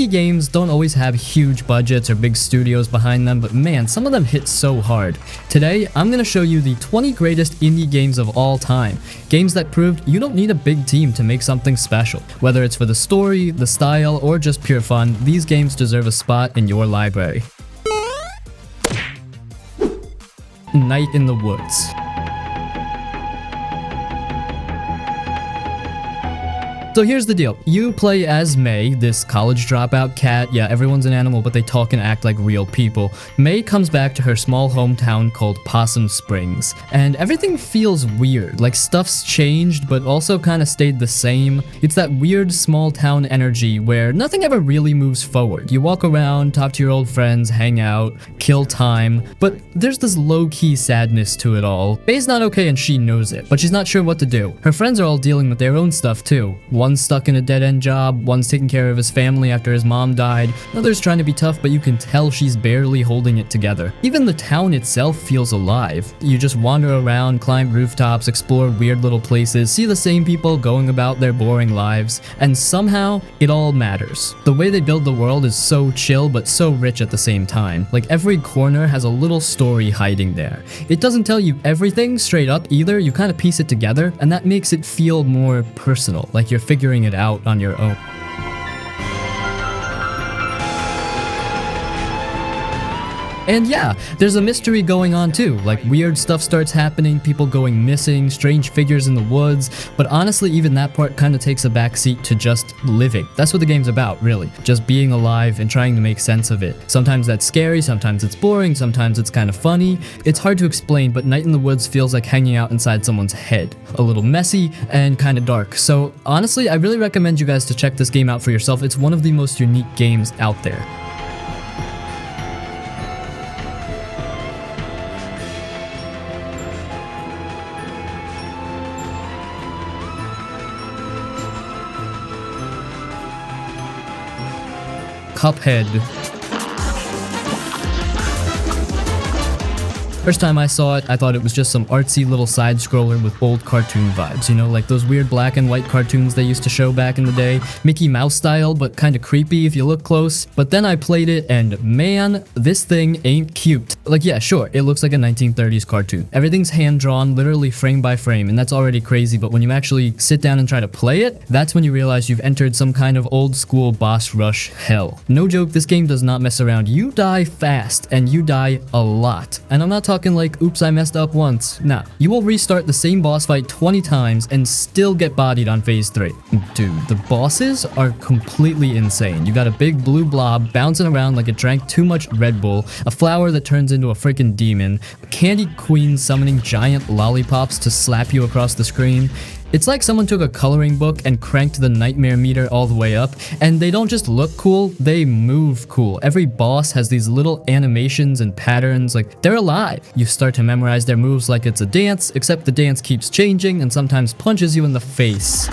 Indie games don't always have huge budgets or big studios behind them, but man, some of them hit so hard. Today, I'm gonna show you the 20 greatest indie games of all time. Games that proved you don't need a big team to make something special. Whether it's for the story, the style, or just pure fun, these games deserve a spot in your library. Night in the Woods. So here's the deal. You play as May, this college dropout cat. Yeah, everyone's an animal, but they talk and act like real people. May comes back to her small hometown called Possum Springs, and everything feels weird. Like stuff's changed, but also kind of stayed the same. It's that weird small town energy where nothing ever really moves forward. You walk around, talk to your old friends, hang out, kill time, but there's this low-key sadness to it all. May's not okay and she knows it, but she's not sure what to do. Her friends are all dealing with their own stuff too. One's stuck in a dead-end job, one's taking care of his family after his mom died, another's trying to be tough, but you can tell she's barely holding it together. Even the town itself feels alive. You just wander around, climb rooftops, explore weird little places, see the same people going about their boring lives, and somehow, it all matters. The way they build the world is so chill, but so rich at the same time. Like every corner has a little story hiding there. It doesn't tell you everything straight up either, you kind of piece it together, and that makes it feel more personal, like you're figuring it out on your own. And yeah, there's a mystery going on too, like weird stuff starts happening, people going missing, strange figures in the woods, but honestly even that part kind of takes a backseat to just living. That's what the game's about, really. Just being alive and trying to make sense of it. Sometimes that's scary, sometimes it's boring, sometimes it's kind of funny. It's hard to explain, but Night in the Woods feels like hanging out inside someone's head. A little messy and kind of dark. So honestly, I really recommend you guys to check this game out for yourself. It's one of the most unique games out there. Cuphead. First time I saw it, I thought it was just some artsy little side scroller with old cartoon vibes, you know, like those weird black and white cartoons they used to show back in the day. Mickey Mouse style, but kinda creepy if you look close. But then I played it and man, this thing ain't cute. Like yeah, sure, it looks like a 1930s cartoon. Everything's hand-drawn, literally frame by frame, and that's already crazy, but when you actually sit down and try to play it, that's when you realize you've entered some kind of old school boss rush hell. No joke, this game does not mess around. You die fast, and you die a lot. And I'm not talking like, oops, I messed up once. Nah, you will restart the same boss fight 20 times and still get bodied on phase 3. Dude, the bosses are completely insane. You got a big blue blob bouncing around like it drank too much Red Bull, a flower that turns into a freaking demon, a candy queen summoning giant lollipops to slap you across the screen. It's like someone took a coloring book and cranked the nightmare meter all the way up, and they don't just look cool, they move cool. Every boss has these little animations and patterns, like they're alive. You start to memorize their moves like it's a dance, except the dance keeps changing and sometimes punches you in the face.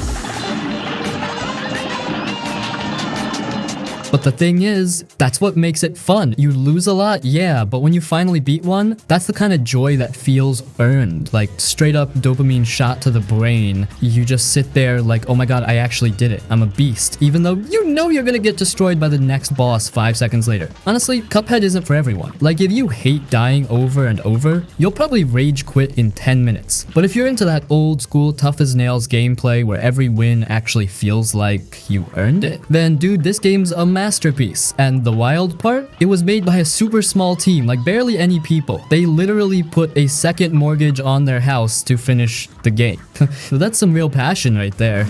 But the thing is, that's what makes it fun. You lose a lot, yeah, but when you finally beat one, that's the kind of joy that feels earned. Like straight up dopamine shot to the brain. You just sit there like, oh my god, I actually did it. I'm a beast. Even though you know you're gonna get destroyed by the next boss 5 seconds later. Honestly, Cuphead isn't for everyone. Like if you hate dying over and over, you'll probably rage quit in 10 minutes. But if you're into that old school tough as nails gameplay where every win actually feels like you earned it, then dude, this game's a masterpiece. And the wild part? It was made by a super small team, like barely any people. They literally put a second mortgage on their house to finish the game. So that's some real passion right there.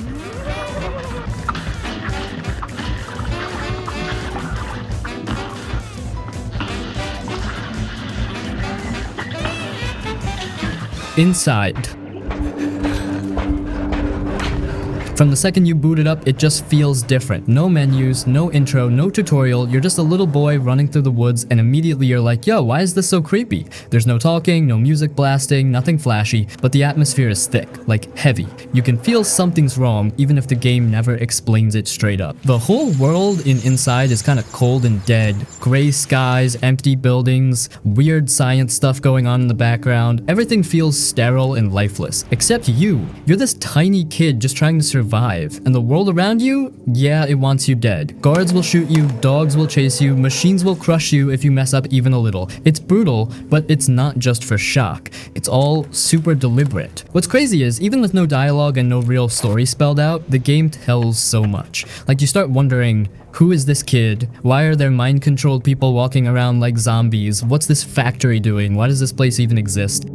Inside. From the second you boot it up, it just feels different. No menus, no intro, no tutorial, you're just a little boy running through the woods and immediately you're like, yo, why is this so creepy? There's no talking, no music blasting, nothing flashy, but the atmosphere is thick, like heavy. You can feel something's wrong even if the game never explains it straight up. The whole world in Inside is kind of cold and dead. Gray skies, empty buildings, weird science stuff going on in the background. Everything feels sterile and lifeless. Except you. You're this tiny kid just trying to survive survive. And the world around you, yeah, it wants you dead. Guards will shoot you, dogs will chase you, machines will crush you if you mess up even a little. It's brutal, but it's not just for shock. It's all super deliberate. What's crazy is, even with no dialogue and no real story spelled out, the game tells so much. Like, you start wondering, who is this kid? Why are there mind-controlled people walking around like zombies? What's this factory doing? Why does this place even exist?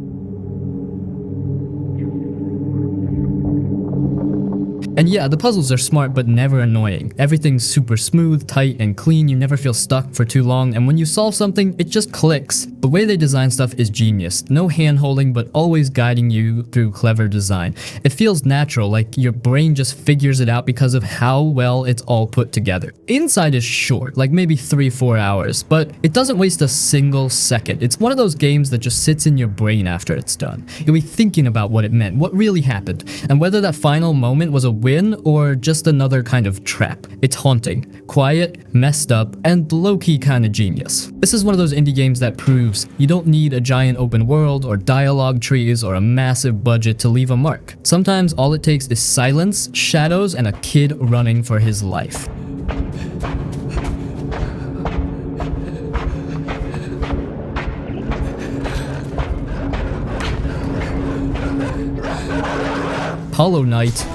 And yeah, the puzzles are smart but never annoying. Everything's super smooth, tight, and clean. You never feel stuck for too long, and when you solve something, it just clicks. The way they design stuff is genius. No hand-holding, but always guiding you through clever design. It feels natural, like your brain just figures it out because of how well it's all put together. Inside is short, like maybe 3-4 hours, but it doesn't waste a single second. It's one of those games that just sits in your brain after it's done. You'll be thinking about what it meant, what really happened, and whether that final moment was a win or just another kind of trap. It's haunting, quiet, messed up, and low-key kind of genius. This is one of those indie games that proves you don't need a giant open world or dialogue trees or a massive budget to leave a mark. Sometimes all it takes is silence, shadows, and a kid running for his life. Hollow Knight.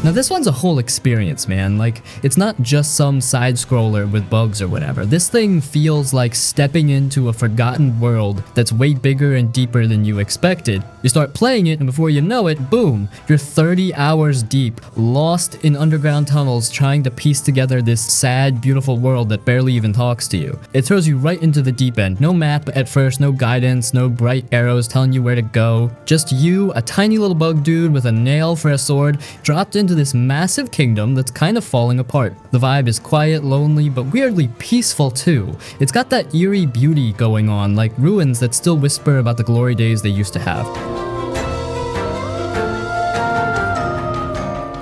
Now this one's a whole experience, man. Like, it's not just some side scroller with bugs or whatever. This thing feels like stepping into a forgotten world that's way bigger and deeper than you expected. You start playing it, and before you know it, boom, you're 30 hours deep, lost in underground tunnels trying to piece together this sad, beautiful world that barely even talks to you. It throws you right into the deep end. No map at first, no guidance, no bright arrows telling you where to go. Just you, a tiny little bug dude with a nail for a sword, dropped into this massive kingdom that's kind of falling apart. The vibe is quiet, lonely, but weirdly peaceful too. It's got that eerie beauty going on, like ruins that still whisper about the glory days they used to have.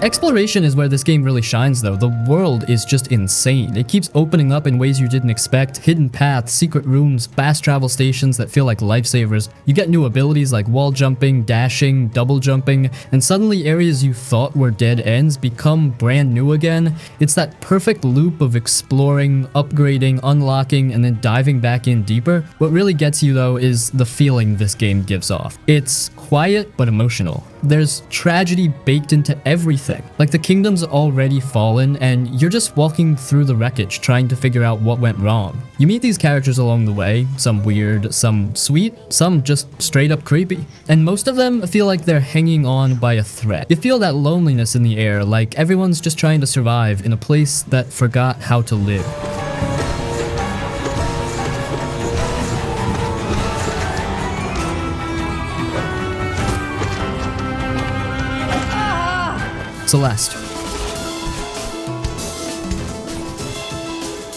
Exploration is where this game really shines though. The world is just insane. It keeps opening up in ways you didn't expect. Hidden paths, secret rooms, fast travel stations that feel like lifesavers. You get new abilities like wall jumping, dashing, double jumping, and suddenly areas you thought were dead ends become brand new again. It's that perfect loop of exploring, upgrading, unlocking, and then diving back in deeper. What really gets you though is the feeling this game gives off. It's quiet but emotional. There's tragedy baked into everything. Like, the kingdom's already fallen and you're just walking through the wreckage trying to figure out what went wrong. You meet these characters along the way, some weird, some sweet, some just straight up creepy. And most of them feel like they're hanging on by a thread. You feel that loneliness in the air, like everyone's just trying to survive in a place that forgot how to live. Celeste.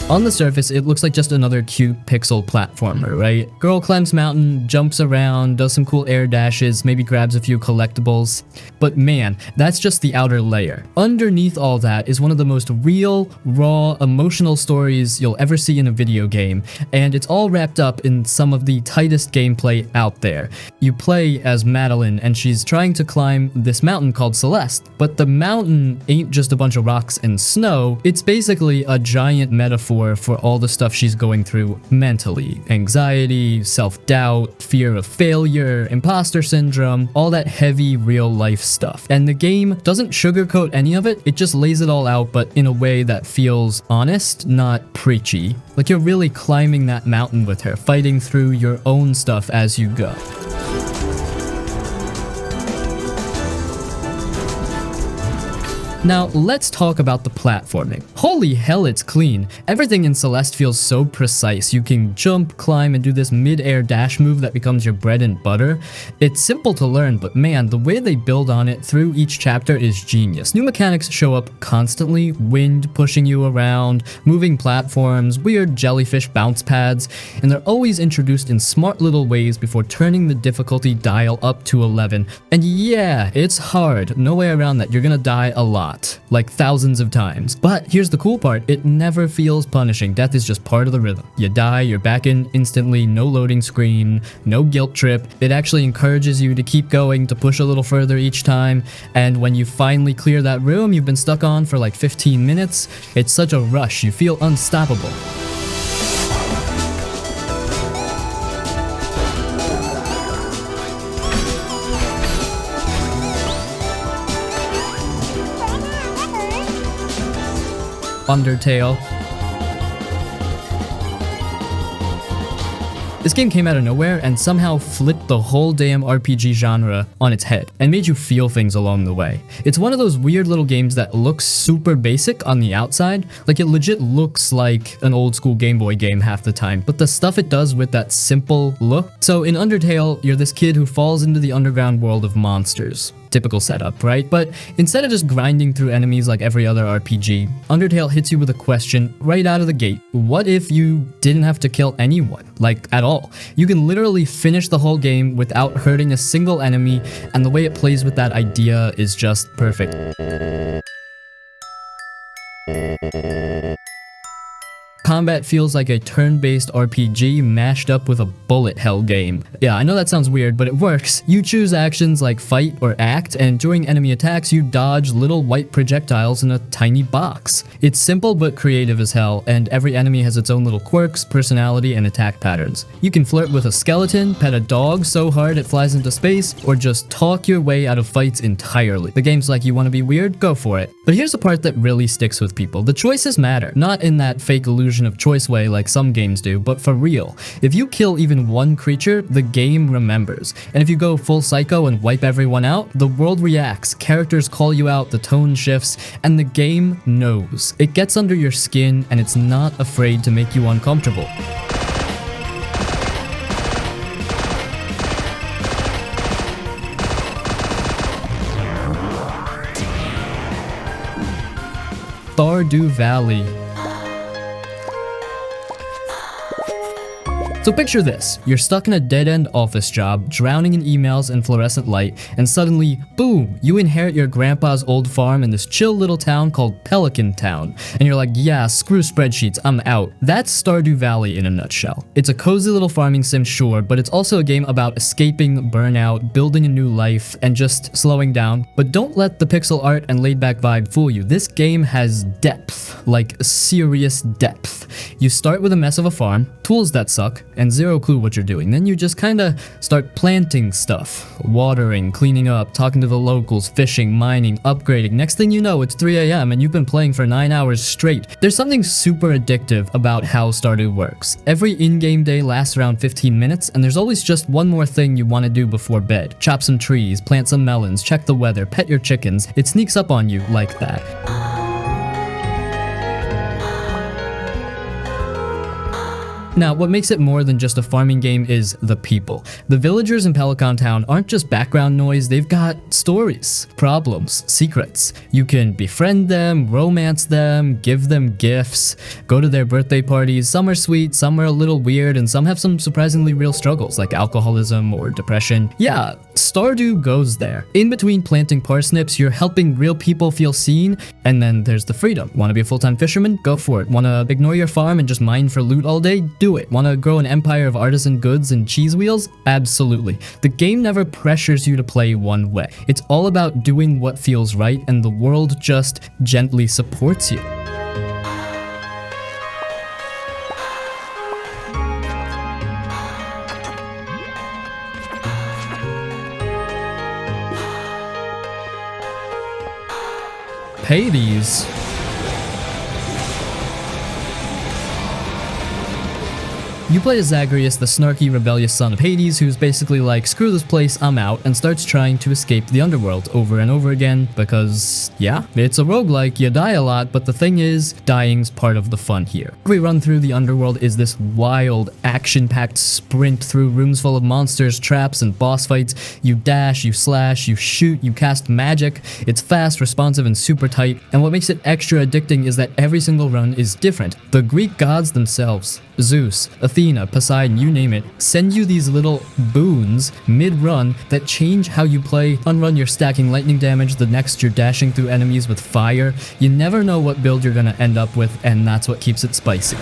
On the surface, it looks like just another cute pixel platformer, right? Girl climbs mountain, jumps around, does some cool air dashes, maybe grabs a few collectibles. But man, that's just the outer layer. Underneath all that is one of the most real, raw, emotional stories you'll ever see in a video game, and it's all wrapped up in some of the tightest gameplay out there. You play as Madeline, and she's trying to climb this mountain called Celeste, but the mountain ain't just a bunch of rocks and snow. It's basically a giant metaphor for all the stuff she's going through mentally. Anxiety, self-doubt, fear of failure, imposter syndrome, all that heavy real life stuff. And the game doesn't sugarcoat any of it, it just lays it all out, but in a way that feels honest, not preachy. Like you're really climbing that mountain with her, fighting through your own stuff as you go. Now, let's talk about the platforming. Holy hell, it's clean. Everything in Celeste feels so precise. You can jump, climb, and do this mid-air dash move that becomes your bread and butter. It's simple to learn, but man, the way they build on it through each chapter is genius. New mechanics show up constantly, wind pushing you around, moving platforms, weird jellyfish bounce pads, and they're always introduced in smart little ways before turning the difficulty dial up to 11. And yeah, it's hard, no way around that, you're gonna die a lot. lot, like thousands of times. But here's the cool part, it never feels punishing. Death is just part of the rhythm. You die, you're back in instantly, no loading screen, no guilt trip. It actually encourages you to keep going, to push a little further each time, and when you finally clear that room you've been stuck on for like 15 minutes, it's such a rush, you feel unstoppable. Undertale. This game came out of nowhere and somehow flipped the whole damn RPG genre on its head and made you feel things along the way. It's one of those weird little games that looks super basic on the outside, like it legit looks like an old school Game Boy game half the time, but the stuff it does with that simple look. So in Undertale, you're this kid who falls into the underground world of monsters. Typical setup, right? But instead of just grinding through enemies like every other RPG, Undertale hits you with a question right out of the gate. What if you didn't have to kill anyone? Like, at all. You can literally finish the whole game without hurting a single enemy, and the way it plays with that idea is just perfect. Combat feels like a turn-based RPG mashed up with a bullet hell game. Yeah, I know that sounds weird, but it works. You choose actions like fight or act, and during enemy attacks, you dodge little white projectiles in a tiny box. It's simple but creative as hell, and every enemy has its own little quirks, personality, and attack patterns. You can flirt with a skeleton, pet a dog so hard it flies into space, or just talk your way out of fights entirely. The game's like, you want to be weird? Go for it. But here's the part that really sticks with people. The choices matter, not in that fake illusion of choice way like some games do, but for real. If you kill even one creature, the game remembers. And if you go full psycho and wipe everyone out, the world reacts, characters call you out, the tone shifts, and the game knows. It gets under your skin and it's not afraid to make you uncomfortable. Stardew Valley. So picture this, you're stuck in a dead-end office job, drowning in emails and fluorescent light, and suddenly, boom, you inherit your grandpa's old farm in this chill little town called Pelican Town. And you're like, yeah, screw spreadsheets, I'm out. That's Stardew Valley in a nutshell. It's a cozy little farming sim, sure, but it's also a game about escaping burnout, building a new life, and just slowing down. But don't let the pixel art and laid-back vibe fool you. This game has depth, like serious depth. You start with a mess of a farm, tools that suck, and zero clue what you're doing. Then you just kinda start planting stuff, watering, cleaning up, talking to the locals, fishing, mining, upgrading. Next thing you know, it's 3 AM and you've been playing for 9 hours straight. There's something super addictive about how Stardew works. Every in-game day lasts around 15 minutes, and there's always just one more thing you want to do before bed. Chop some trees, plant some melons, check the weather, pet your chickens. It sneaks up on you like that. Now, what makes it more than just a farming game is the people. The villagers in Pelican Town aren't just background noise, they've got stories, problems, secrets. You can befriend them, romance them, give them gifts, go to their birthday parties. Some are sweet, some are a little weird, and some have some surprisingly real struggles like alcoholism or depression. Yeah, Stardew goes there. In between planting parsnips, you're helping real people feel seen, and then there's the freedom. Want to be a full-time fisherman? Go for it. Want to ignore your farm and just mine for loot all day? Do it. Want to grow an empire of artisan goods and cheese wheels? Absolutely. The game never pressures you to play one way. It's all about doing what feels right, and the world just gently supports you. Hades. You play as Zagreus, the snarky, rebellious son of Hades, who's basically like, screw this place, I'm out, and starts trying to escape the underworld over and over again because, yeah, it's a roguelike, you die a lot, but the thing is, dying's part of the fun here. Every run through the underworld is this wild, action-packed sprint through rooms full of monsters, traps, and boss fights. You dash, you slash, you shoot, you cast magic. It's fast, responsive, and super tight, and what makes it extra addicting is that every single run is different. The Greek gods themselves, Zeus, Athena, Poseidon, you name it, send you these little boons mid-run that change how you play. One run you're stacking lightning damage, the next you're dashing through enemies with fire. You never know what build you're gonna end up with, and that's what keeps it spicy.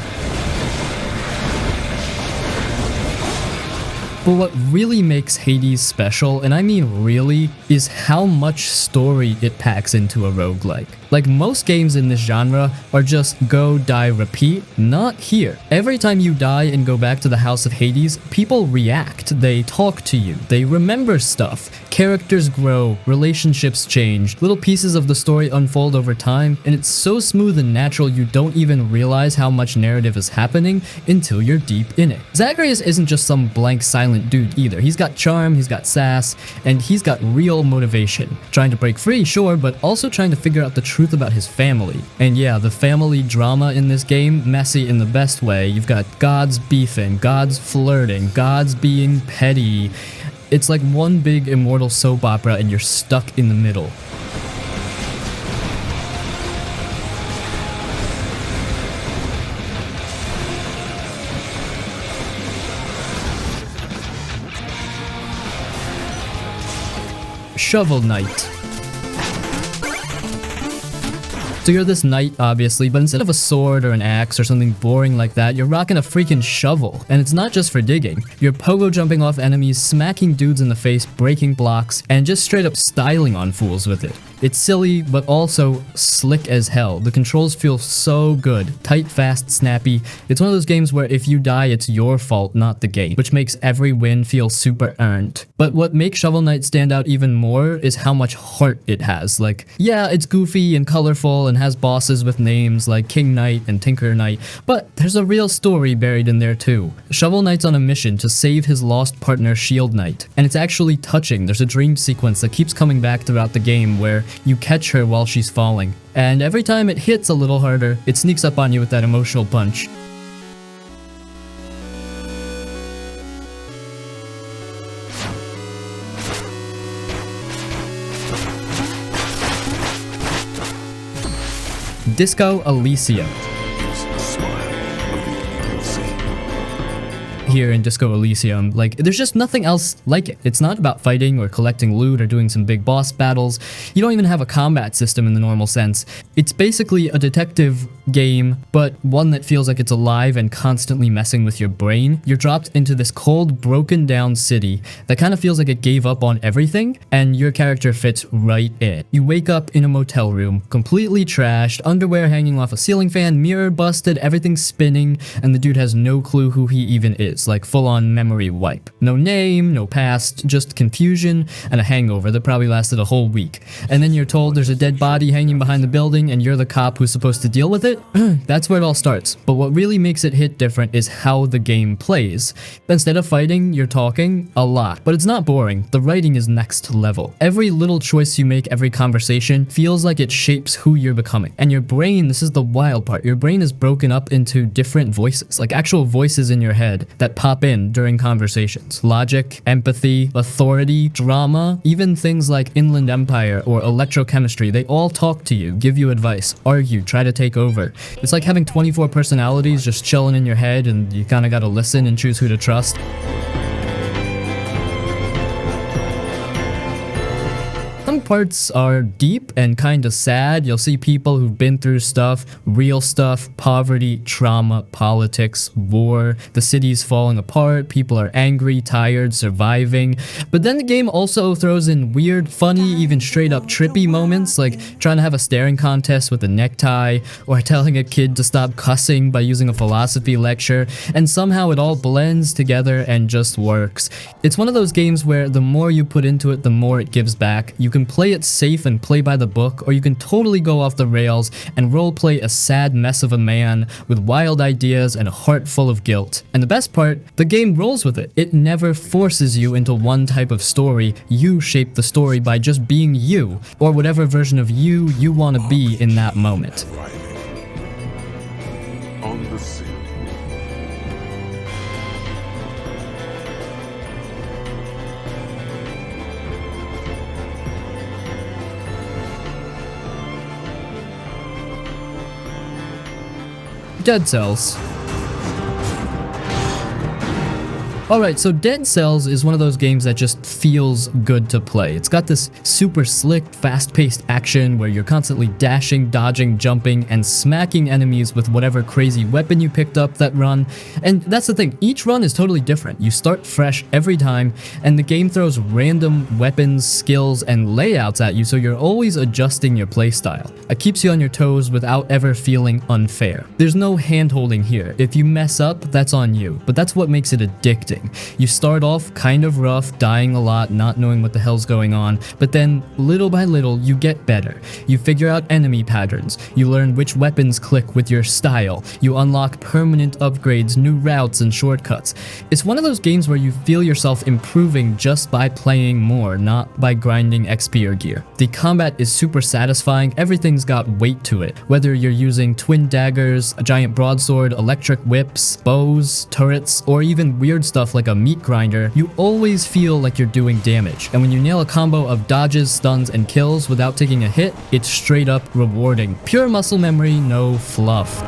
But what really makes Hades special, and I mean really, is how much story it packs into a roguelike. Like most games in this genre are just go, die, repeat. Not here. Every time you die and go back to the House of Hades, people react, they talk to you, they remember stuff. Characters grow, relationships change, little pieces of the story unfold over time, and it's so smooth and natural you don't even realize how much narrative is happening until you're deep in it. Zagreus isn't just some blank silent dude either. He's got charm, he's got sass, and he's got real motivation. Trying to break free, sure, but also trying to figure out the truth about his family. And yeah, the family drama in this game, messy in the best way. You've got gods beefing, gods flirting, gods being petty. It's like one big immortal soap opera and you're stuck in the middle. Shovel Knight. So you're this knight, obviously, but instead of a sword or an axe or something boring like that, you're rocking a freaking shovel. And it's not just for digging. You're pogo jumping off enemies, smacking dudes in the face, breaking blocks, and just straight up styling on fools with it. It's silly, but also slick as hell. The controls feel so good. Tight, fast, snappy. It's one of those games where if you die, it's your fault, not the game, which makes every win feel super earned. But what makes Shovel Knight stand out even more is how much heart it has. Like, yeah, it's goofy and colorful and has bosses with names like King Knight and Tinker Knight, but there's a real story buried in there too. Shovel Knight's on a mission to save his lost partner Shield Knight, and it's actually touching. There's a dream sequence that keeps coming back throughout the game where you catch her while she's falling, and every time it hits a little harder, it sneaks up on you with that emotional punch. Disco Elysium. Here in Disco Elysium, like, there's just nothing else like it. It's not about fighting or collecting loot or doing some big boss battles. You don't even have a combat system in the normal sense. It's basically a detective game, but one that feels like it's alive and constantly messing with your brain. You're dropped into this cold, broken down city that kind of feels like it gave up on everything, and your character fits right in. You wake up in a motel room, completely trashed, underwear hanging off a ceiling fan, mirror busted, everything spinning, and the dude has no clue who he even is. Like full-on memory wipe. No name, no past, just confusion and a hangover that probably lasted a whole week. And then you're told there's a dead body hanging behind the building and you're the cop who's supposed to deal with it? That's where it all starts. But what really makes it hit different is how the game plays. Instead of fighting, you're talking a lot. But it's not boring. The writing is next level. Every little choice you make, every conversation, feels like it shapes who you're becoming. And your brain, this is the wild part, your brain is broken up into different voices, like actual voices in your head that pop in during conversations. Logic, empathy, authority, drama, even things like Inland Empire or electrochemistry, they all talk to you, give you advice, argue, try to take over. It's like having 24 personalities just chilling in your head and you kinda gotta listen and choose who to trust. Some parts are deep and kinda sad. You'll see people who've been through stuff, real stuff, poverty, trauma, politics, war, the city's falling apart, people are angry, tired, surviving. But then the game also throws in weird, funny, even straight up trippy moments, like trying to have a staring contest with a necktie, or telling a kid to stop cussing by using a philosophy lecture, and somehow it all blends together and just works. It's one of those games where the more you put into it, the more it gives back. You can play it safe and play by the book, or you can totally go off the rails and roleplay a sad mess of a man with wild ideas and a heart full of guilt. And the best part, the game rolls with it. It never forces you into one type of story. You shape the story by just being you, or whatever version of you you want to be in that moment. On the sea. Dead Cells. Alright, so Dead Cells is one of those games that just feels good to play. It's got this super slick, fast-paced action where you're constantly dashing, dodging, jumping, and smacking enemies with whatever crazy weapon you picked up that run. And that's the thing, each run is totally different. You start fresh every time, and the game throws random weapons, skills, and layouts at you, so you're always adjusting your playstyle. It keeps you on your toes without ever feeling unfair. There's no hand-holding here. If you mess up, that's on you, but that's what makes it addicting. You start off kind of rough, dying a lot, not knowing what the hell's going on, but then little by little you get better. You figure out enemy patterns, you learn which weapons click with your style, you unlock permanent upgrades, new routes, and shortcuts. It's one of those games where you feel yourself improving just by playing more, not by grinding XP or gear. The combat is super satisfying, everything's got weight to it. Whether you're using twin daggers, a giant broadsword, electric whips, bows, turrets, or even weird stuff like a meat grinder, you always feel like you're doing damage. And when you nail a combo of dodges, stuns, and kills without taking a hit, it's straight up rewarding. Pure muscle memory, no fluff.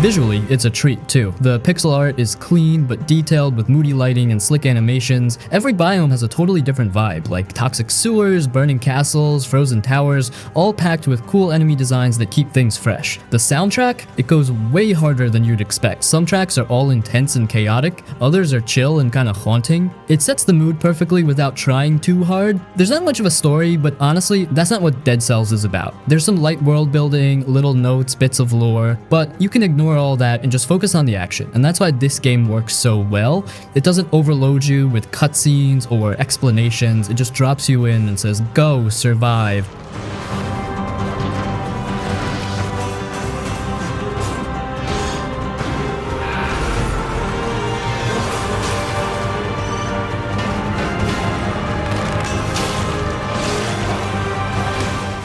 Visually, it's a treat too. The pixel art is clean but detailed with moody lighting and slick animations. Every biome has a totally different vibe, like toxic sewers, burning castles, frozen towers, all packed with cool enemy designs that keep things fresh. The soundtrack, it goes way harder than you'd expect. Some tracks are all intense and chaotic, others are chill and kinda haunting. It sets the mood perfectly without trying too hard. There's not much of a story, but honestly, that's not what Dead Cells is about. There's some light world building, little notes, bits of lore, but you can ignore all that and just focus on the action, and that's why this game works so well. It doesn't overload you with cutscenes or explanations, it just drops you in and says, go, survive.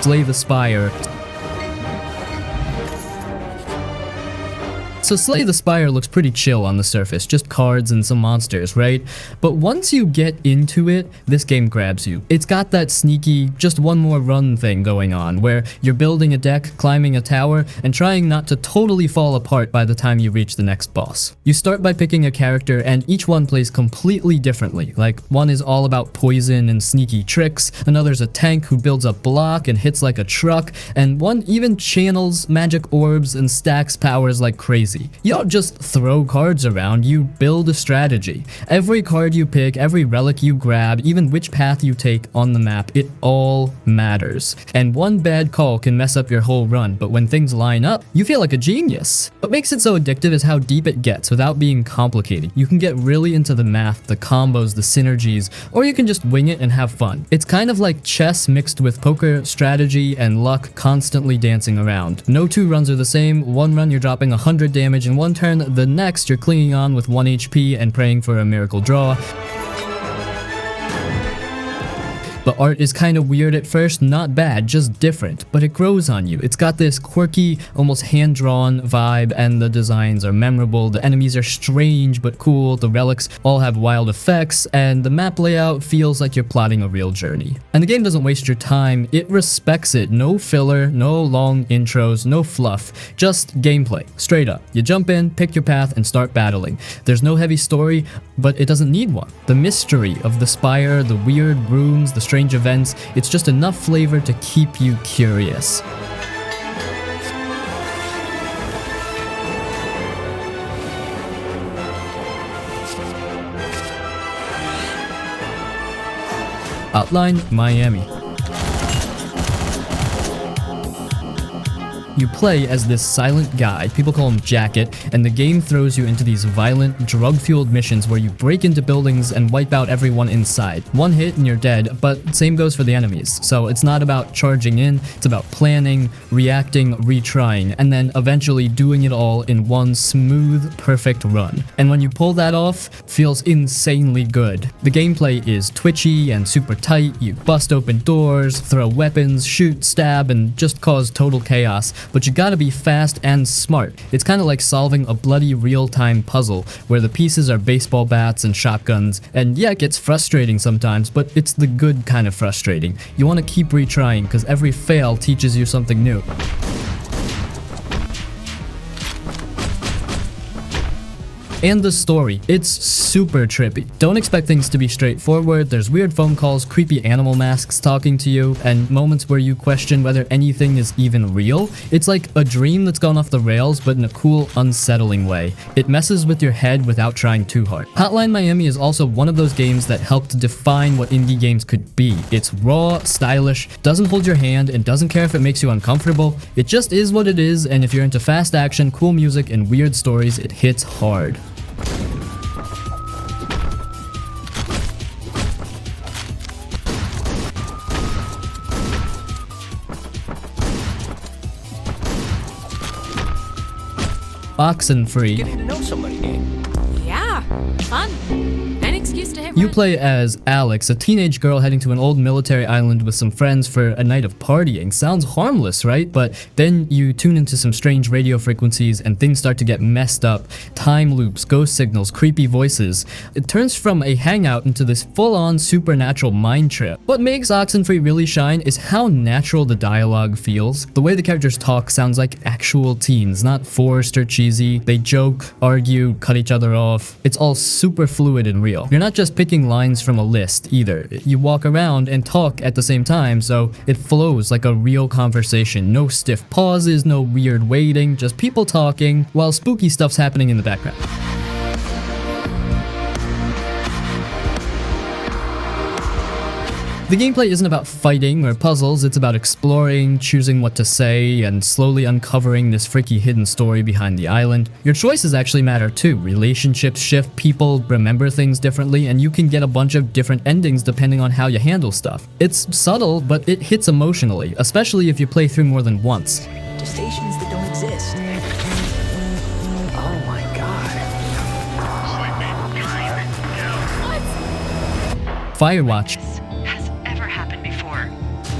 Slay the Spire. So Slay the Spire looks pretty chill on the surface, just cards and some monsters, right? But once you get into it, this game grabs you. It's got that sneaky, just one more run thing going on, where you're building a deck, climbing a tower, and trying not to totally fall apart by the time you reach the next boss. You start by picking a character, and each one plays completely differently. Like, one is all about poison and sneaky tricks, another's a tank who builds a block and hits like a truck, and one even channels magic orbs and stacks powers like crazy. You don't just throw cards around, you build a strategy. Every card you pick, every relic you grab, even which path you take on the map, it all matters. And one bad call can mess up your whole run, but when things line up, you feel like a genius. What makes it so addictive is how deep it gets without being complicated. You can get really into the math, the combos, the synergies, or you can just wing it and have fun. It's kind of like chess mixed with poker, strategy, and luck constantly dancing around. No two runs are the same. One run you're dropping 100 damage in one turn, the next you're clinging on with 1 HP and praying for a miracle draw. The art is kind of weird at first, not bad, just different, but it grows on you. It's got this quirky, almost hand-drawn vibe, and the designs are memorable, the enemies are strange but cool, the relics all have wild effects, and the map layout feels like you're plotting a real journey. And the game doesn't waste your time, it respects it. No filler, no long intros, no fluff, just gameplay, straight up. You jump in, pick your path, and start battling. There's no heavy story, but it doesn't need one. The mystery of the Spire, the weird rooms, the strange events, it's just enough flavor to keep you curious. Hotline Miami. You play as this silent guy, people call him Jacket, and the game throws you into these violent, drug-fueled missions where you break into buildings and wipe out everyone inside. One hit and you're dead, but same goes for the enemies. So it's not about charging in, it's about planning, reacting, retrying, and then eventually doing it all in one smooth, perfect run. And when you pull that off, it feels insanely good. The gameplay is twitchy and super tight, you bust open doors, throw weapons, shoot, stab, and just cause total chaos. But you gotta be fast and smart. It's kinda like solving a bloody real-time puzzle, where the pieces are baseball bats and shotguns, and yeah, it gets frustrating sometimes, but it's the good kind of frustrating. You wanna keep retrying, cause every fail teaches you something new. And the story, it's super trippy. Don't expect things to be straightforward. There's weird phone calls, creepy animal masks talking to you, and moments where you question whether anything is even real. It's like a dream that's gone off the rails, but in a cool, unsettling way. It messes with your head without trying too hard. Hotline Miami is also one of those games that helped define what indie games could be. It's raw, stylish, doesn't hold your hand, and doesn't care if it makes you uncomfortable. It just is what it is, and if you're into fast action, cool music, and weird stories, it hits hard. Oxenfree. Getting to know somebody new. Yeah, fun. An excuse to hit You run. play as Alex, a teenage girl heading to an old military island with some friends for a night of partying. Sounds harmless, right? But then you tune into some strange radio frequencies and things start to get messed up. Time loops, ghost signals, creepy voices. It turns from a hangout into this full-on supernatural mind trip. What makes Oxenfree really shine is how natural the dialogue feels. The way the characters talk sounds like actual teens, not forced or cheesy. They joke, argue, cut each other off. It's all super fluid and real. You're not just picking lines from a list either. You walk around and talk at the same time, so it flows like a real conversation. No stiff pauses, no weird waiting, just people talking while spooky stuff's happening in the background. The gameplay isn't about fighting or puzzles, it's about exploring, choosing what to say, and slowly uncovering this freaky hidden story behind the island. Your choices actually matter too. Relationships shift, people remember things differently, and you can get a bunch of different endings depending on how you handle stuff. It's subtle, but it hits emotionally, especially if you play through more than once. To stations that don't exist. Oh my god. Firewatch. Has ever happened before.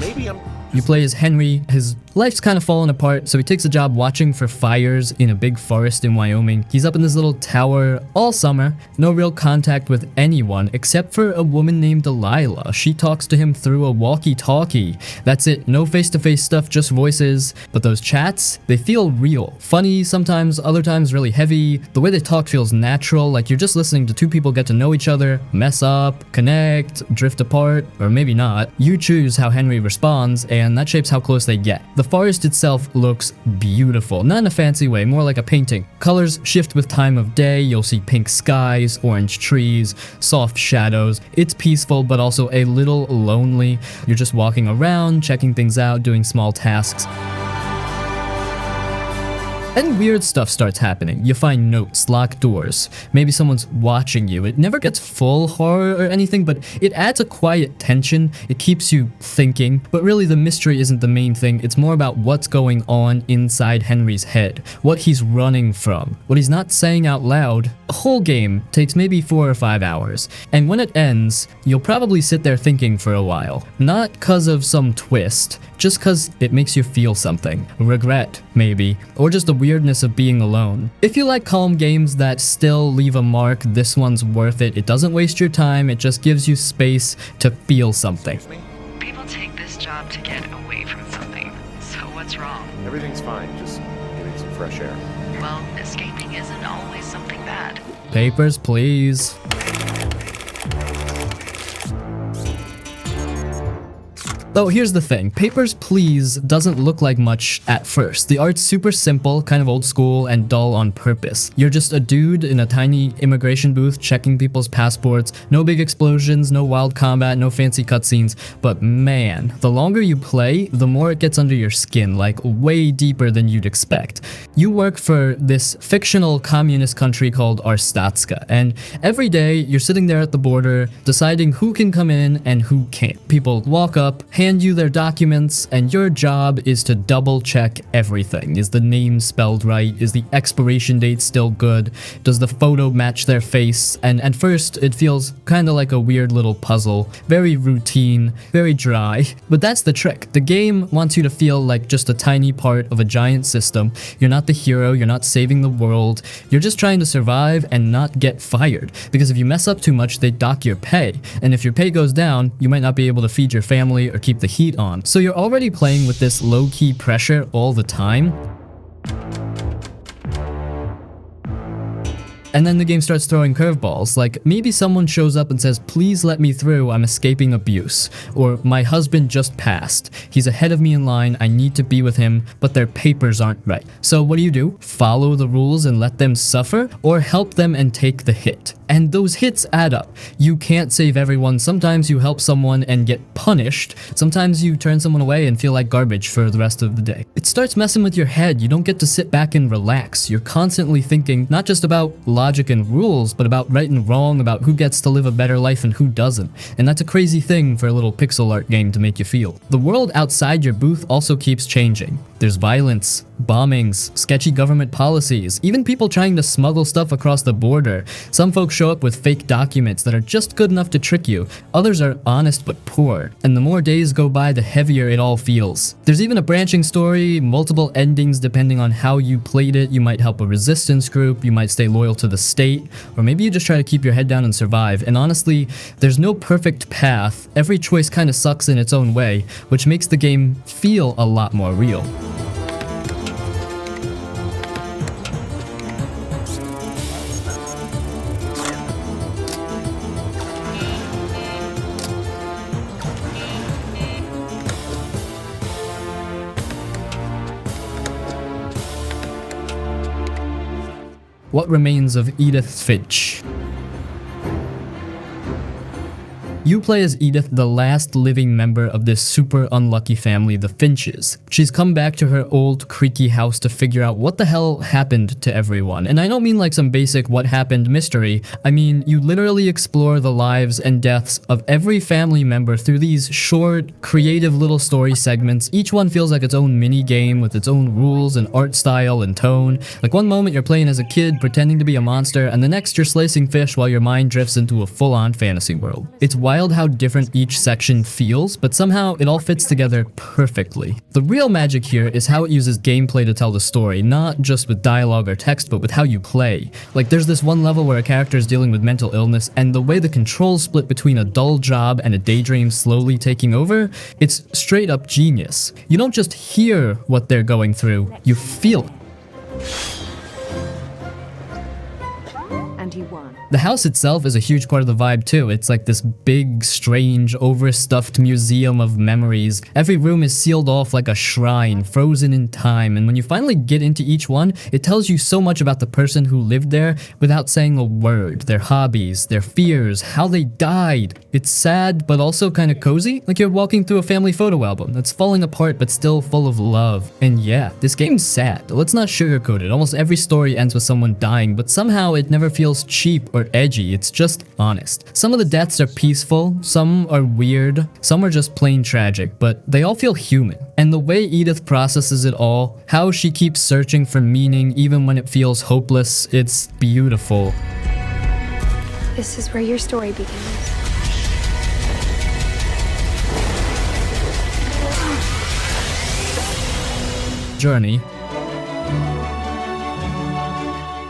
Maybe I'm... You play as Henry. His life's kind of fallen apart, so he takes a job watching for fires in a big forest in Wyoming. He's up in this little tower all summer, no real contact with anyone except for a woman named Delilah. She talks to him through a walkie-talkie. That's it, no face-to-face stuff, just voices. But those chats, they feel real. Funny sometimes, other times really heavy. The way they talk feels natural, like you're just listening to two people get to know each other, mess up, connect, drift apart, or maybe not. You choose how Henry responds, and that shapes how close they get. The forest itself looks beautiful, not in a fancy way, more like a painting. Colors shift with time of day. You'll see pink skies, orange trees, soft shadows. It's peaceful, but also a little lonely. You're just walking around, checking things out, doing small tasks. And weird stuff starts happening. You find notes, locked doors. Maybe someone's watching you. It never gets full horror or anything, but it adds a quiet tension. It keeps you thinking. But really the mystery isn't the main thing. It's more about what's going on inside Henry's head. What he's running from. What he's not saying out loud. A whole game takes maybe 4 or 5 hours. And when it ends, you'll probably sit there thinking for a while. Not cause of some twist, just cause it makes you feel something. Regret, maybe. Or just the weirdness of being alone. If you like calm games that still leave a mark, this one's worth it. It doesn't waste your time, it just gives you space to feel something. People take this job to get away from something. So what's wrong? Everything's fine, just getting some fresh air. Well, escaping isn't always something bad. Papers, please. Though here's the thing, Papers, Please doesn't look like much at first. The art's super simple, kind of old school, and dull on purpose. You're just a dude in a tiny immigration booth checking people's passports. No big explosions, no wild combat, no fancy cutscenes. But man, the longer you play, the more it gets under your skin, like way deeper than you'd expect. You work for this fictional communist country called Arstatska, and every day you're sitting there at the border deciding who can come in and who can't. People walk up, hand you their documents, and your job is to double check everything. Is the name spelled right? Is the expiration date still good? Does the photo match their face? And at first it feels kind of like a weird little puzzle. Very routine, very dry. But that's the trick. The game wants you to feel like just a tiny part of a giant system. You're not the hero, you're not saving the world. You're just trying to survive and not get fired. Because if you mess up too much, they dock your pay. And if your pay goes down, you might not be able to feed your family or keep the heat on. So you're already playing with this low-key pressure all the time. And then the game starts throwing curveballs, like maybe someone shows up and says, please let me through, I'm escaping abuse. Or my husband just passed. He's ahead of me in line, I need to be with him, but their papers aren't right. So what do? Follow the rules and let them suffer? Or help them and take the hit? And those hits add up. You can't save everyone. Sometimes you help someone and get punished. Sometimes you turn someone away and feel like garbage for the rest of the day. It starts messing with your head. You don't get to sit back and relax. You're constantly thinking not just about logic and rules, but about right and wrong, about who gets to live a better life and who doesn't. And that's a crazy thing for a little pixel art game to make you feel. The world outside your booth also keeps changing. There's violence, bombings, sketchy government policies, even people trying to smuggle stuff across the border. Some folks show up with fake documents that are just good enough to trick you. Others are honest but poor. And the more days go by, the heavier it all feels. There's even a branching story, multiple endings depending on how you played it. You might help a resistance group, you might stay loyal to the state, or maybe you just try to keep your head down and survive. And honestly, there's no perfect path. Every choice kind of sucks in its own way, which makes the game feel a lot more real. What remains of Edith Finch? You play as Edith, the last living member of this super unlucky family, the Finches. She's come back to her old, creaky house to figure out what the hell happened to everyone. And I don't mean like some basic what happened mystery. I mean, you literally explore the lives and deaths of every family member through these short, creative little story segments. Each one feels like its own mini game with its own rules and art style and tone. Like one moment you're playing as a kid pretending to be a monster, and the next you're slicing fish while your mind drifts into a full-on fantasy world. It's wild how different each section feels, but somehow it all fits together perfectly. The real magic here is how it uses gameplay to tell the story, not just with dialogue or text, but with how you play. Like there's this one level where a character is dealing with mental illness, and the way the controls split between a dull job and a daydream slowly taking over, it's straight up genius. You don't just hear what they're going through, you feel it. And he won. The house itself is a huge part of the vibe too. It's like this big, strange, overstuffed museum of memories. Every room is sealed off like a shrine, frozen in time, and when you finally get into each one, it tells you so much about the person who lived there without saying a word. Their hobbies, their fears, how they died. It's sad, but also kind of cozy, like you're walking through a family photo album that's falling apart but still full of love. And yeah, this game's sad. Let's not sugarcoat it. Almost every story ends with someone dying, but somehow it never feels cheap or edgy, it's just honest. Some of the deaths are peaceful, some are weird, some are just plain tragic, but they all feel human. And the way Edith processes it all, how she keeps searching for meaning even when it feels hopeless, it's beautiful. This is where your story begins. Journey.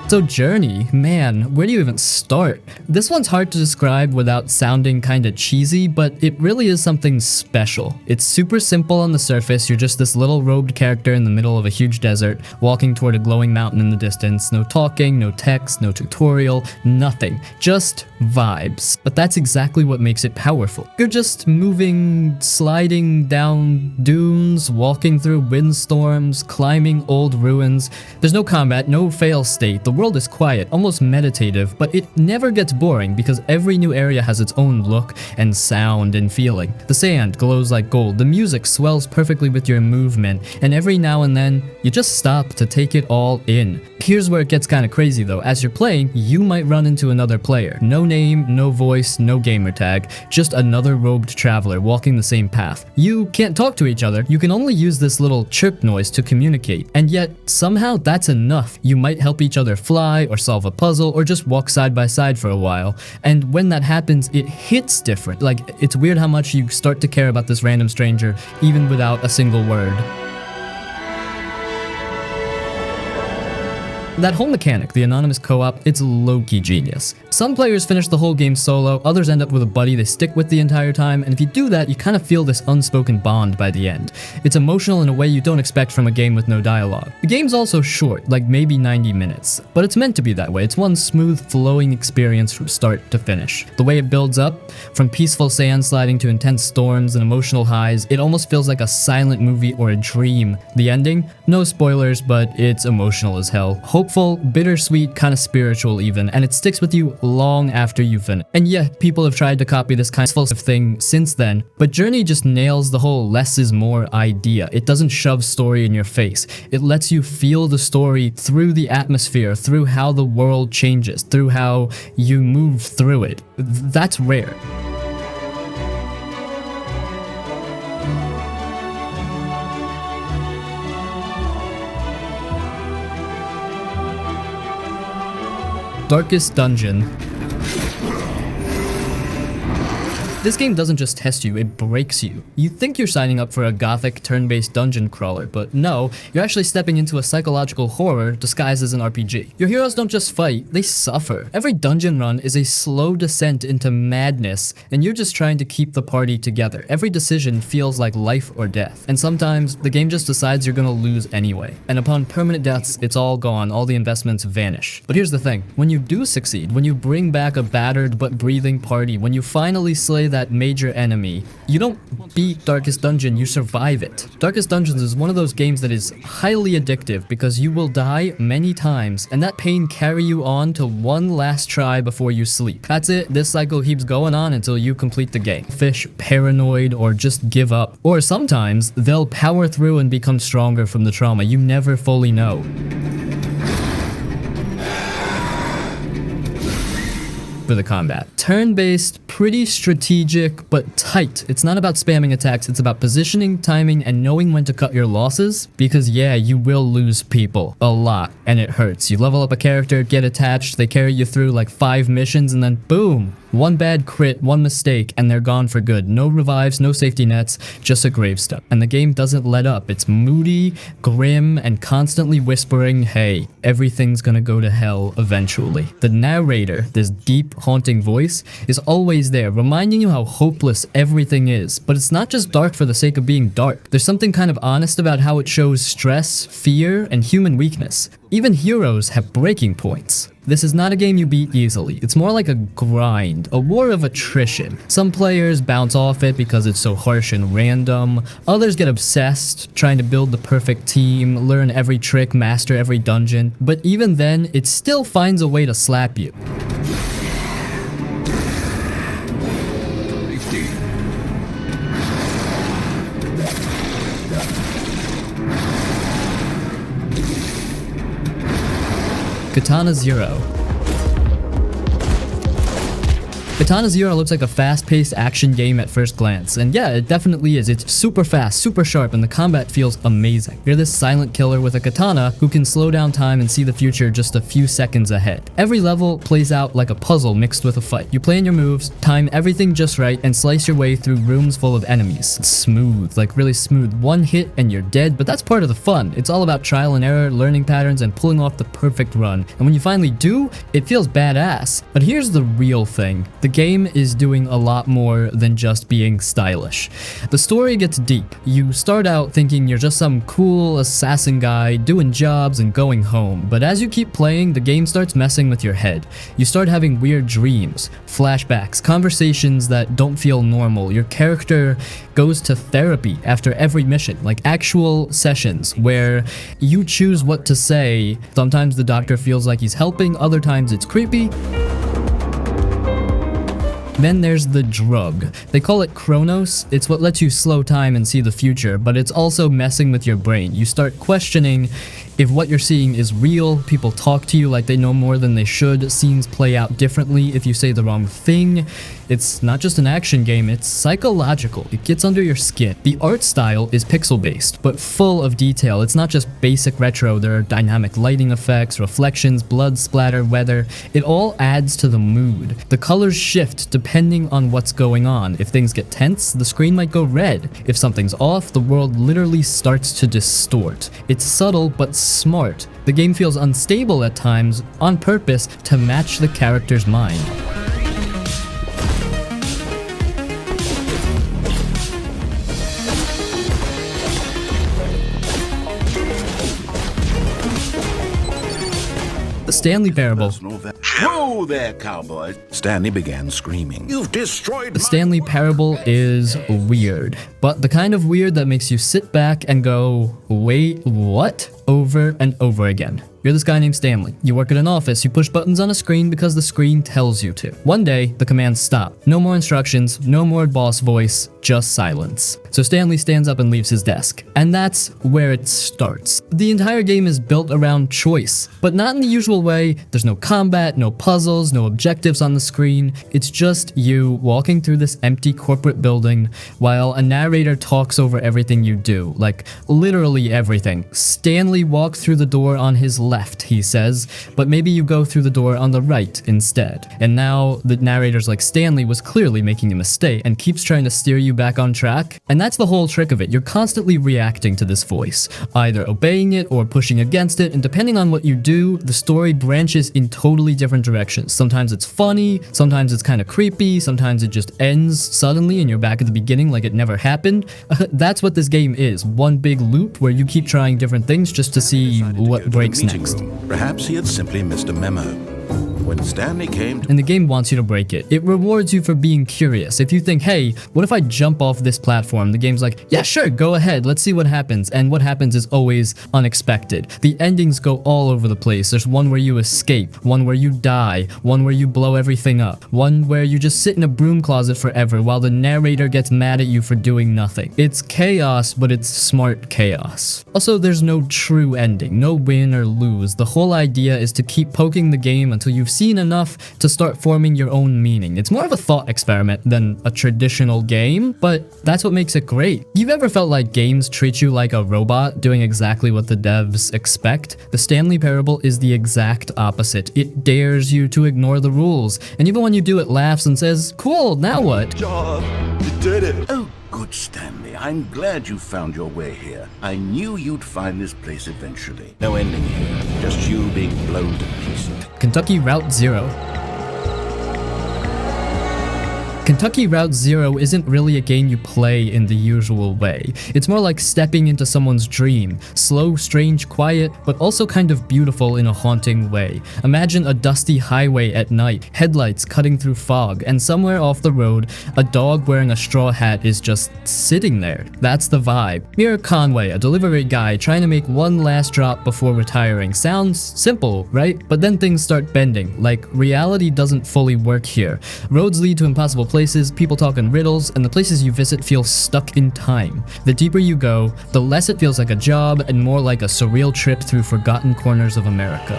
So Journey, man, where do you even start? This one's hard to describe without sounding kinda cheesy, but it really is something special. It's super simple on the surface. You're just this little robed character in the middle of a huge desert, walking toward a glowing mountain in the distance. No talking, no text, no tutorial, nothing. Just vibes. But that's exactly what makes it powerful. You're just moving, sliding down dunes, walking through windstorms, climbing old ruins. There's no combat, no fail state. The world is quiet, almost meditative, but it never gets boring because every new area has its own look and sound and feeling. The sand glows like gold, the music swells perfectly with your movement, and every now and then, you just stop to take it all in. Here's where it gets kinda crazy though. As you're playing, you might run into another player. No name, no voice, no gamer tag, just another robed traveler walking the same path. You can't talk to each other, you can only use this little chirp noise to communicate, and yet somehow that's enough. You might help each other fly, or solve a puzzle, or just walk side by side for a while. And when that happens, it hits different. Like, it's weird how much you start to care about this random stranger, even without a single word. That whole mechanic, the anonymous co-op, it's low-key genius. Some players finish the whole game solo, others end up with a buddy they stick with the entire time, and if you do that, you kind of feel this unspoken bond by the end. It's emotional in a way you don't expect from a game with no dialogue. The game's also short, like maybe 90 minutes, but it's meant to be that way. It's one smooth, flowing experience from start to finish. The way it builds up, from peaceful sand sliding to intense storms and emotional highs, it almost feels like a silent movie or a dream. The ending? No spoilers, but it's emotional as hell. Hopeful, bittersweet, kind of spiritual even, and it sticks with you long after you finish. And yeah, people have tried to copy this kind of thing since then, but Journey just nails the whole less is more idea. It doesn't shove story in your face. It lets you feel the story through the atmosphere, through how the world changes, through how you move through it. That's rare. Darkest Dungeon. This game doesn't just test you, it breaks you. You think you're signing up for a gothic turn-based dungeon crawler, but no, you're actually stepping into a psychological horror disguised as an RPG. Your heroes don't just fight, they suffer. Every dungeon run is a slow descent into madness, and you're just trying to keep the party together. Every decision feels like life or death, and sometimes the game just decides you're gonna lose anyway. And upon permanent deaths, it's all gone, all the investments vanish. But here's the thing, when you do succeed, when you bring back a battered but breathing party, when you finally slay that major enemy, you don't beat Darkest Dungeon, you survive it. Darkest Dungeons is one of those games that is highly addictive because you will die many times and that pain carry you on to one last try before you sleep. That's it, this cycle keeps going on until you complete the game. Fish paranoid or just give up. Or sometimes they'll power through and become stronger from the trauma. You never fully know. For the combat. Turn-based, pretty strategic, but tight. It's not about spamming attacks, it's about positioning, timing, and knowing when to cut your losses, because yeah, you will lose people. A lot. And it hurts. You level up a character, get attached, they carry you through like 5 missions, and then boom! One bad crit, one mistake, and they're gone for good. No revives, no safety nets, just a gravestone. And the game doesn't let up. It's moody, grim, and constantly whispering, hey, everything's gonna go to hell eventually. The narrator, this deep, haunting voice, is always there, reminding you how hopeless everything is. But it's not just dark for the sake of being dark. There's something kind of honest about how it shows stress, fear, and human weakness. Even heroes have breaking points. This is not a game you beat easily. It's more like a grind, a war of attrition. Some players bounce off it because it's so harsh and random. Others get obsessed, trying to build the perfect team, learn every trick, master every dungeon. But even then, it still finds a way to slap you. Katana ZERO. Katana ZERO looks like a fast-paced action game at first glance, and yeah, it definitely is. It's super fast, super sharp, and the combat feels amazing. You're this silent killer with a katana who can slow down time and see the future just a few seconds ahead. Every level plays out like a puzzle mixed with a fight. You plan your moves, time everything just right, and slice your way through rooms full of enemies. It's smooth, like really smooth. One hit and you're dead, but that's part of the fun. It's all about trial and error, learning patterns, and pulling off the perfect run. And when you finally do, it feels badass. But here's the real thing. The game is doing a lot more than just being stylish. The story gets deep. You start out thinking you're just some cool assassin guy doing jobs and going home, but as you keep playing, the game starts messing with your head. You start having weird dreams, flashbacks, conversations that don't feel normal. Your character goes to therapy after every mission, like actual sessions where you choose what to say. Sometimes the doctor feels like he's helping, other times it's creepy. Then there's the drug. They call it Chronos. It's what lets you slow time and see the future, but it's also messing with your brain. You start questioning if what you're seeing is real, people talk to you like they know more than they should, scenes play out differently if you say the wrong thing. It's not just an action game, it's psychological. It gets under your skin. The art style is pixel-based, but full of detail. It's not just basic retro. There are dynamic lighting effects, reflections, blood splatter, weather. It all adds to the mood. The colors shift depending on what's going on. If things get tense, the screen might go red. If something's off, the world literally starts to distort. It's subtle, but smart. The game feels unstable at times, on purpose, to match the character's mind. The Stanley Parable. Whoa there, cowboy! Stanley began screaming. You've destroyed The Stanley Parable is weird, but the kind of weird that makes you sit back and go, wait, what? Over and over again. You're this guy named Stanley. You work at an office, you push buttons on a screen because the screen tells you to. One day, the commands stop. No more instructions, no more boss voice, just silence. So Stanley stands up and leaves his desk. And that's where it starts. The entire game is built around choice, but not in the usual way. There's no combat, no puzzles, no objectives on the screen. It's just you walking through this empty corporate building while a narrator talks over everything you do. Like, literally everything. Stanley walked through the door on his left, he says, but maybe you go through the door on the right instead. And now the narrator's like, Stanley was clearly making a mistake and keeps trying to steer you back on track. And that's the whole trick of it. You're constantly reacting to this voice, either obeying it or pushing against it, and depending on what you do, the story branches in totally different directions. Sometimes it's funny, sometimes it's kind of creepy, sometimes it just ends suddenly and you're back at the beginning like it never happened. That's what this game is, one big loop where you keep trying different things just to see what breaks next. Perhaps he had simply missed a memo. When Stanley came to And the game wants you to break it. It rewards you for being curious. If you think, hey, what if I jump off this platform? The game's like, yeah, sure, go ahead, let's see what happens. And what happens is always unexpected. The endings go all over the place. There's one where you escape, one where you die, one where you blow everything up, one where you just sit in a broom closet forever while the narrator gets mad at you for doing nothing. It's chaos, but it's smart chaos. Also, there's no true ending, no win or lose. The whole idea is to keep poking the game until you've seen enough to start forming your own meaning. It's more of a thought experiment than a traditional game, but that's what makes it great. You've ever felt like games treat you like a robot doing exactly what the devs expect? The Stanley Parable is the exact opposite. It dares you to ignore the rules, and even when you do, it laughs and says, cool, now what? job. You did it. Oh, good, Stanley. I'm glad you found your way here. I knew you'd find this place eventually. No ending here, just you being blown to pieces. Kentucky Route Zero. Kentucky Route Zero isn't really a game you play in the usual way. It's more like stepping into someone's dream. Slow, strange, quiet, but also kind of beautiful in a haunting way. Imagine a dusty highway at night, headlights cutting through fog, and somewhere off the road, a dog wearing a straw hat is just sitting there. That's the vibe. You're Conway, a delivery guy trying to make one last drop before retiring. Sounds simple, right? But then things start bending. Like, reality doesn't fully work here. Roads lead to impossible places, people talk in riddles, and the places you visit feel stuck in time. The deeper you go, the less it feels like a job and more like a surreal trip through forgotten corners of America.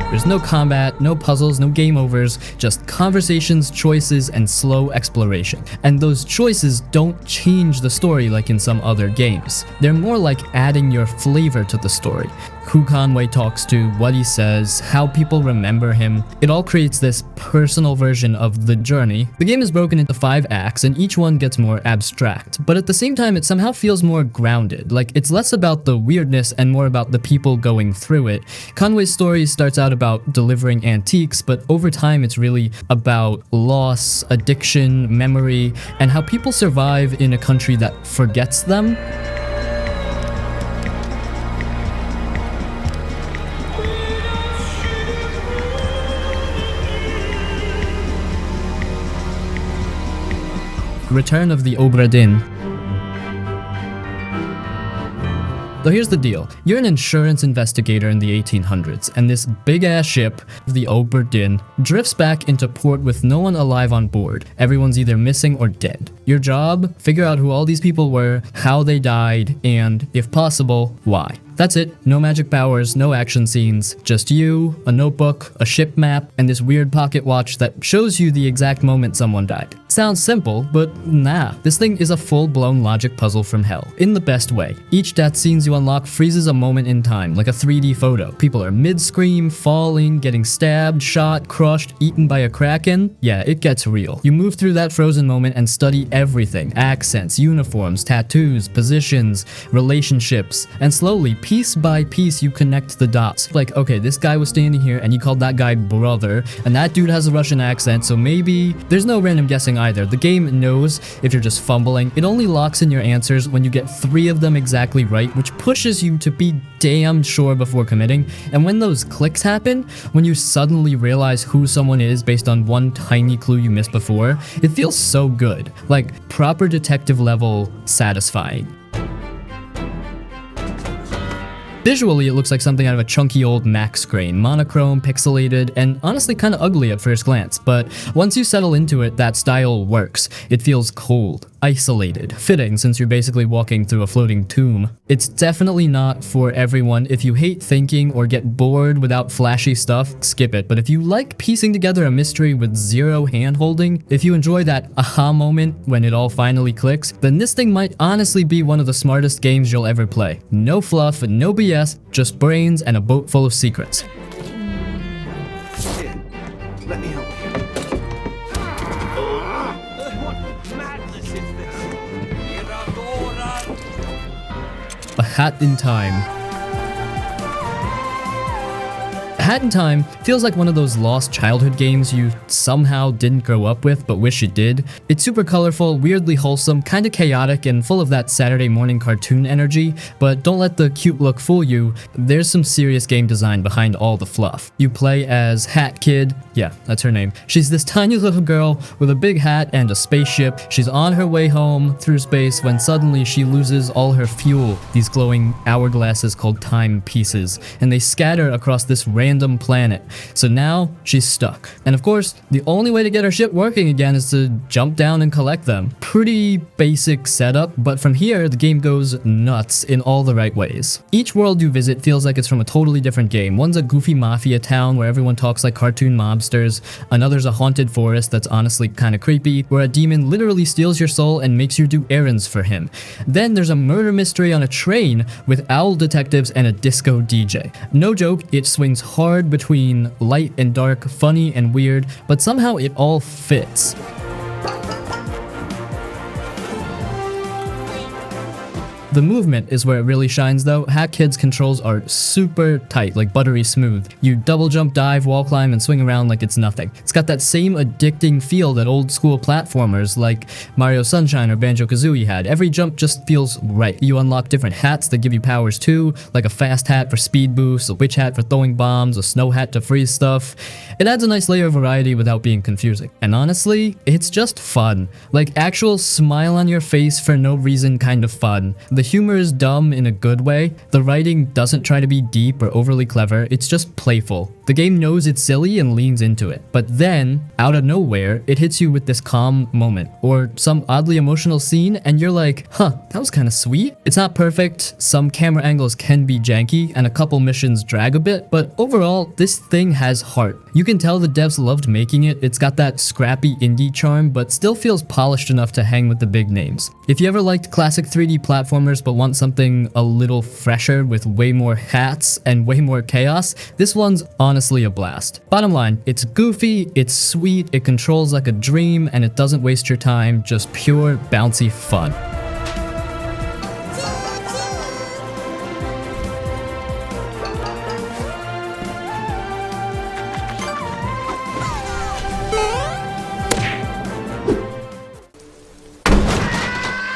There's no combat, no puzzles, no game overs, just conversations, choices, and slow exploration. And those choices don't change the story like in some other games. They're more like adding your flavor to the story. Who Conway talks to, what he says, how people remember him. It all creates this personal version of the journey. The game is broken into 5 acts and each one gets more abstract, but at the same time it somehow feels more grounded. Like, it's less about the weirdness and more about the people going through it. Conway's story starts out about delivering antiques, but over time it's really about loss, addiction, memory, and how people survive in a country that forgets them. Return of the Obra Dinn. So here's the deal. You're an insurance investigator in the 1800s, and this big-ass ship, the Obra Dinn, drifts back into port with no one alive on board. Everyone's either missing or dead. Your job? Figure out who all these people were, how they died, and, if possible, why. That's it. No magic powers, no action scenes, just you, a notebook, a ship map, and this weird pocket watch that shows you the exact moment someone died. sounds simple, but nah. This thing is a full-blown logic puzzle from hell, in the best way. Each death scenes you unlock freezes a moment in time, like a 3D photo. People are mid-scream, falling, getting stabbed, shot, crushed, eaten by a kraken. Yeah, it gets real. You move through that frozen moment and study everything. Accents, uniforms, tattoos, positions, relationships, and slowly, piece by piece, you connect the dots. Like, okay, this guy was standing here and he called that guy brother, and that dude has a Russian accent, so maybe... There's no random guessing either. The game knows if you're just fumbling. It only locks in your answers when you get 3 of them exactly right, which pushes you to be damn sure before committing. And when those clicks happen, when you suddenly realize who someone is based on one tiny clue you missed before, it feels so good. Like, proper detective level satisfying. Visually, it looks like something out of a chunky old Mac screen, monochrome, pixelated, and honestly kinda ugly at first glance, but once you settle into it, that style works. It feels cold, isolated, fitting since you're basically walking through a floating tomb. It's definitely not for everyone. If you hate thinking or get bored without flashy stuff, skip it, but if you like piecing together a mystery with zero hand-holding, if you enjoy that aha moment when it all finally clicks, then this thing might honestly be one of the smartest games you'll ever play. No fluff, no BS, just brains and a boat full of secrets. Here, let me help you. What madness is this? A Hat in Time. Hat in Time feels like one of those lost childhood games you somehow didn't grow up with but wish you did. It's super colorful, weirdly wholesome, kinda chaotic, and full of that Saturday morning cartoon energy, but don't let the cute look fool you. There's some serious game design behind all the fluff. You play as Hat Kid. Yeah, that's her name. She's this tiny little girl with a big hat and a spaceship. She's on her way home through space when suddenly she loses all her fuel, these glowing hourglasses called time pieces, and they scatter across this random planet. So now she's stuck. And of course, the only way to get her ship working again is to jump down and collect them. Pretty basic setup, but from here, the game goes nuts in all the right ways. Each world you visit feels like it's from a totally different game. One's a goofy mafia town where everyone talks like cartoon mobsters. Another's a haunted forest that's honestly kind of creepy, where a demon literally steals your soul and makes you do errands for him. Then there's a murder mystery on a train with owl detectives and a disco DJ. No joke, it swings hard between light and dark, funny and weird, but somehow it all fits. The movement is where it really shines though. Hat Kid's controls are super tight, like buttery smooth. You double jump, dive, wall climb, and swing around like it's nothing. It's got that same addicting feel that old school platformers like Mario Sunshine or Banjo-Kazooie had. Every jump just feels right. You unlock different hats that give you powers too, like a fast hat for speed boost, a witch hat for throwing bombs, a snow hat to freeze stuff. It adds a nice layer of variety without being confusing. And honestly, it's just fun. Like actual smile on your face for no reason kind of fun. The humor is dumb in a good way. The writing doesn't try to be deep or overly clever, it's just playful. The game knows it's silly and leans into it. But then, out of nowhere, it hits you with this calm moment, or some oddly emotional scene, and you're like, huh, that was kinda sweet. It's not perfect, some camera angles can be janky, and a couple missions drag a bit, but overall, this thing has heart. You can tell the devs loved making it. It's got that scrappy indie charm, but still feels polished enough to hang with the big names. If you ever liked classic 3D platformers but want something a little fresher with way more hats and way more chaos, this one's honestly a blast. Bottom line, it's goofy, it's sweet, it controls like a dream, and it doesn't waste your time, just pure bouncy fun.